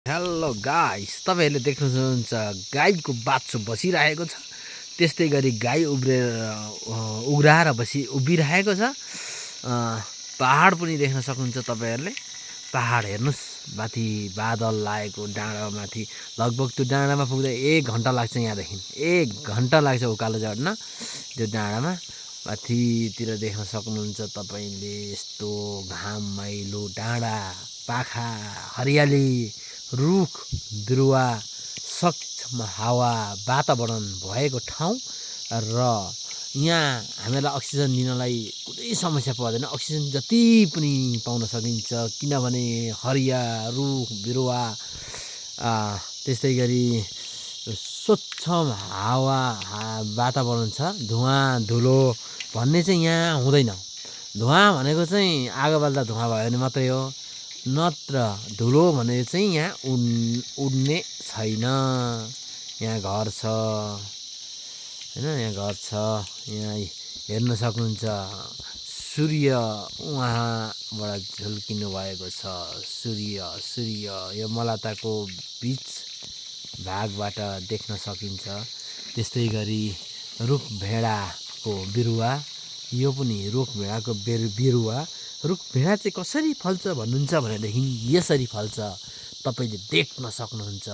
Hello guys, तपाईँहरूले देख्नुहुन्छ गाईको बाछो बसिरहेको छ। त्यस्तै गरी गाई उघ्राएर उभिरहेको छ। पहाड पनि देख्न सक्नुहुन्छ तपाईँहरूले। पहाड हेर्नुहोस्, माथि बादल लागेको डाँडामाथि लगभग त्यो डाँडामा पुग्दा 1 घन्टा लाग्छ। यहाँदेखि 1 घन्टा लाग्छ उकालो चढ्न त्यो डाँडामा। माथितिर देख्न सक्नुहुन्छ तपाईँले यस्तो घाम मैलो डाँडा पाखा हरियाली रुख बिरुवा स्वच्छ हावा वातावरण भएको ठाउँ र यहाँ हामीलाई अक्सिजन लिनलाई कुनै समस्या पर्दैन। अक्सिजन जति पनि पाउन सकिन्छ, किनभने हरिया रुख बिरुवा त्यस्तै गरी स्वच्छ हावा वातावरण छ। धुवा धुलो भन्ने चाहिँ यहाँ हुँदैन। धुवा भनेको चाहिँ आगो बाल्दा धुवा भयो भने मात्रै हो, नत्र धुलो भने चाहिँ यहाँ उड्ने छैन। यहाँ घर छ हैन, यहाँ घर छ। यहाँ हेर्न सक्नुहुन्छ सूर्य उहाँबाट झुल्किनु भएको छ। सूर्य यो मलाताको बीच भागबाट देख्न सकिन्छ। त्यस्तै गरी रुख भेडाको बिरुवा, यो पनि रुख भेडाको बिरुवा। रुख भेडा चाहिँ कसरी फल्छ भन्नुहुन्छ भनेदेखि यसरी फल्छ, तपाईँले देख्न सक्नुहुन्छ।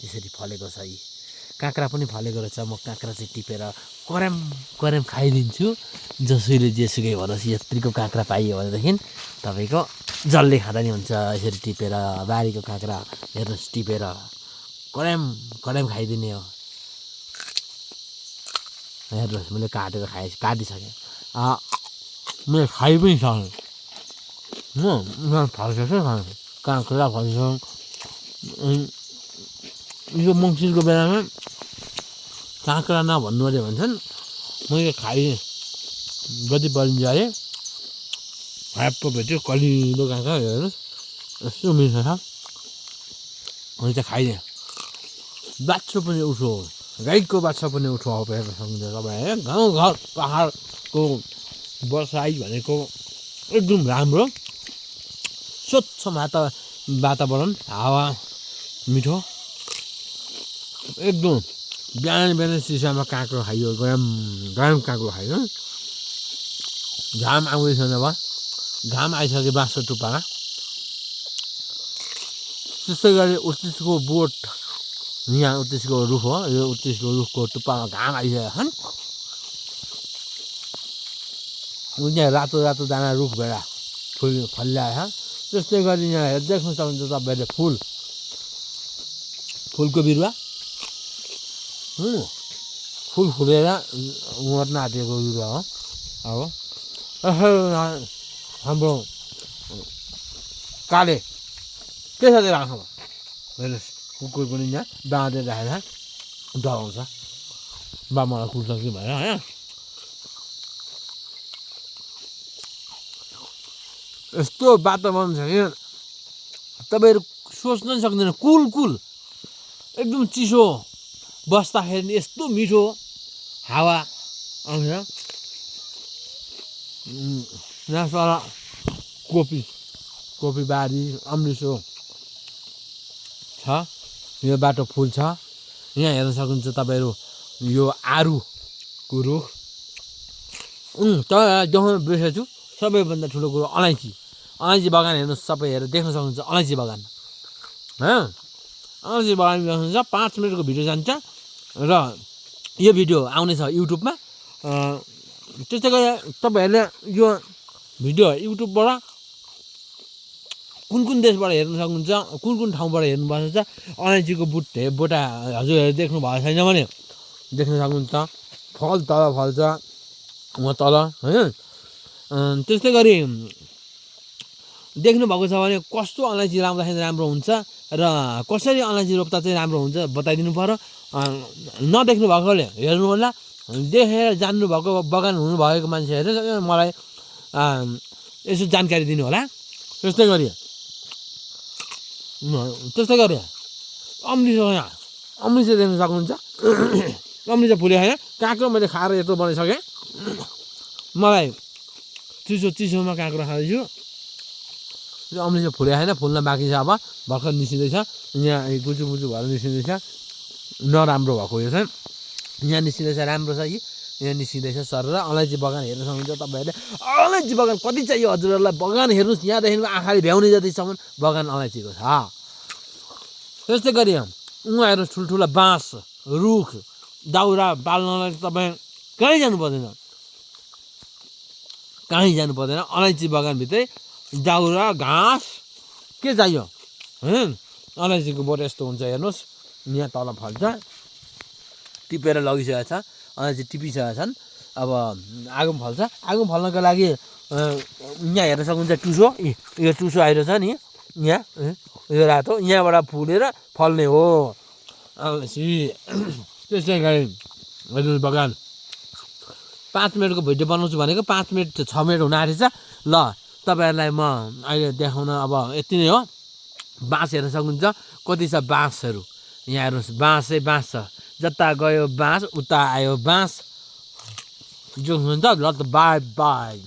यसरी फलेको छ। यी काँक्रा पनि फलेको रहेछ। म काँक्रा चाहिँ टिपेर कराम खाइदिन्छु। जेसुकै भनोस्, यत्रिको काँक्रा पाइयो भनेदेखि तपाईँको जसले खाँदा नि हुन्छ। यसरी टिपेर बारीको काँक्रा हेर्नुहोस्, टिपेर कराम खाइदिने हो। हेर्नुहोस्, मैले काटिसकेँ। मैले खाइ पनि सकेँ। फल्छ काँक्रा फल्छ। यो मङ्सिरको बेलामा काँक्रा नभन्नु अरे भन्छन्। मैले खाएँ, कति बलिन्छ अरे। ह्याप्पो भेट्यो कलिलो काँक्रा। हेर्नुहोस् यस्तो मिठो छ। मैले चाहिँ खाइदिएँ। बाछो पनि उठो, गाईको बाछो पनि उठो हेर्न सक्नुहुन्छ तपाईँ। गाउँघर पहाडको बसाइ भनेको एकदम राम्रो, स्वच्छ वातावरण, हावा मिठो एकदम। बिहान चिसोमा काँक्रो खाइयो, गरम काँक्रो खाइयो। घाम आउँदैछ अब, घाम आइसक्यो बाँसको टुप्पामा। त्यस्तै गरी उत्तिसको बोट, यहाँ उत्तिसको रुख हो। यो उत्तिसको रुखको टुप्पामा घाम आइसकेको छ। यहाँ रातो रातो दाना रुख भेडा फलिरहेको छ। त्यस्तै गरी यहाँ देख्न सक्नुहुन्छ तपाईँहरूले फुलको बिरुवा। फुल फुलेर मर्न आँटेको बिरुवा हो। अब हाम्रो काले के छ त्यो आँखामा? हेर्नुहोस्, कुकुर पनि यहाँ बाँधेर राखेर डराउँछ। मलाई कुर्छ कि भयो होइन। यस्तो वातावरण छ कि तपाईँहरू सोच्नै सक्दैन। कुल एकदम चिसो, बस्दाखेरि यस्तो मिठो हावा आउँछ। यहाँ तल कोपी बारी अम्लिसो छ। यो बाटो फुल छ। यहाँ हेर्न सक्नुहुन्छ तपाईँहरू यो आरुको रुख। तर देखाउन बिर्सेछु, सबैभन्दा ठुलो कुरो अलैँची बगान हेर्नुहोस्। सबैहरू देख्न सक्नुहुन्छ अलैँची बगान। अलैँची बगान देख्नुहुन्छ। 5 मिनटको भिडियो जान्छ र यो भिडियो आउनेछ युट्युबमा। त्यस्तै गरी तपाईँहरूले यो भिडियो युट्युबबाट कुन देशबाट हेर्न सक्नुहुन्छ, कुन ठाउँबाट हेर्नुभएको छ। अलैँचीको बोटा हजुरहरू देख्नु भएको छैन भने देख्न सक्नुहुन्छ। फल तल फल्छ, वहाँ तल होइन। त्यस्तै गरी देख्नुभएको छ भने कस्तो अलैँची लाउँदाखेरि राम्रो हुन्छ र कसरी अलैँची रोप्दा चाहिँ राम्रो हुन्छ बताइदिनु पर्यो। नदेख्नु भएकोले हेर्नु होला। देखेर जान्नुभएको बगान हुनुभएको मान्छेहरूले मलाई यसो जानकारी दिनु होला। त्यस्तै गरी अम्लिसो देख्न सक्नुहुन्छ। अम्लिसो फुल्यो होइन। काँक्रो मैले खाएर यत्रो बनाइसकेँ। मलाई चिसोमा काँक्रो खाँदैछु। अम्लिसो फुले छैन फुल्न बाँकी छ अब भर्खर निस्किँदैछ यहाँ गुजु मुजु भएर निस्किँदैछ नराम्रो भएको यो चाहिँ यहाँ निस्किँदैछ राम्रो छ यी यहाँ निस्किँदैछ सर र अलैँची बगान हेर्न सक्नुहुन्छ तपाईँहरूले अलैँची बगान कति चाहियो हजुरहरूलाई बगान हेर्नुहोस् यहाँदेखिको आँखाले भ्याउने जतिसम्म बगान अलैँचीको छ त्यस्तै गरी उहाँहरू ठुल्ठुला बाँस रुख दाउरा बाल्नलाई तपाईँ कहीँ जानु पर्दैन अलैँची बगानभित्रै दाउरा घाँस के चाहियो अलैँचीको बोट यस्तो हुन्छ हेर्नुहोस् यहाँ तल फल्छ टिपेर लगिसकेको छ अलैँची टिपिसकेका छन् अब आगो फल्छ आगो फल्नको लागि यहाँ हेर्न सक्नुहुन्छ टुसो यो टुसो आइरहेछ नि यहाँ यो रातो यहाँबाट फुलेर फल्ने हो अलैँची त्यसै गरी हजुर बगान 5 मिनटको भिडियो बनाउँछु भनेको 5 मिनट 6 मिनट हुन आँटेछ ल तपाईँहरूलाई म अहिले देखाउन अब यति नै हो बाँस हेर्न सक्नुहुन्छ कति छ बाँसहरू यहाँ हेर्नुहोस् बाँसै बाँस छ जता गयो बाँस उता आयो बाँस जो हुनुहुन्छ ल त बाई बाई